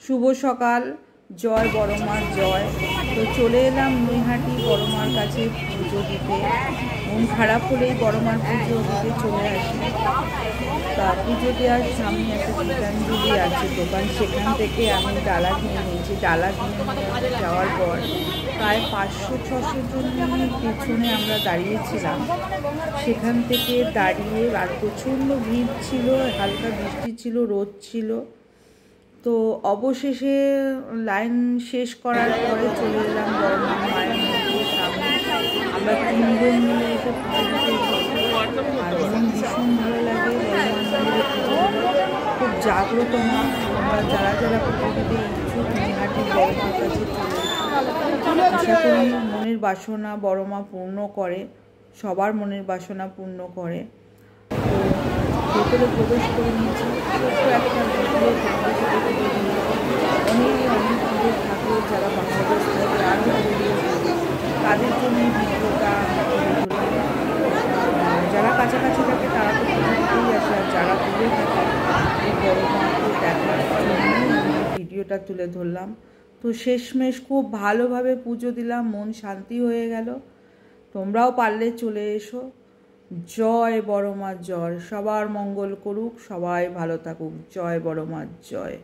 শুভ সকাল, জয় বড় মার জয়। তো চলে এলাম নৈহাটি বড় মার কাছে পুজো দিতে। মন খারাপ হলেই বড় মার পুজো দিতে চলে আসি। তা পুজো দেওয়ার সামনে একটা গীতাঞ্জলি আছে দোকান, সেখান থেকে আমি ডালা কিনে নিয়েছি। ডালা কিনে নিয়ে যাওয়ার পর প্রায় 500-600 জনের পেছনে আমরা দাঁড়িয়েছিলাম। সেখান থেকে দাঁড়িয়ে আর প্রচণ্ড ভিড় ছিল, হালকা বৃষ্টি ছিল, রোদ ছিল। তো অবশেষে লাইন শেষ করার পরে চলে এলাম বড় মায়ের মন্দিরের সামনে। আমরা 3 বোন মিলে এসে পুজো দিতে এসেছি। আর মন ভীষণ ভালো লাগে বড় মার মন্দিরে পুজো দিলে। খুব জাগ্রত মা। আমরা যারা যারা পুজো দিতে ইচ্ছুক নৈহাটি বড় মার কাছে চলে আশা করি মনের বাসনা বড় মা পূর্ণ করে, সবার মনের বাসনা পূর্ণ করে। তো ভেতরে প্রবেশ করে নিয়েছি। ছোট্ট একটা ভিডিও অনেক পুজো থাকে যারা বাংলাদেশ থেকে আর তাদের জন্য ভিডিওটা যারা কাছাকাছি থাকে তারা তো পুজো দিতেই আসে, আর যারা দূরে থাকে এই বড় মাকে দেখার জন্য ভিডিওটা তুলে ধরলাম। তো শেষমেশ খুব ভালোভাবে পুজো দিলাম, মন শান্তি হয়ে গেল। তোমরাও পারলে চলে এসো। জয় বড় মার জয়, সবার মঙ্গল করুক, সবাই ভালো থাকুক। জয় বড় মার জয়।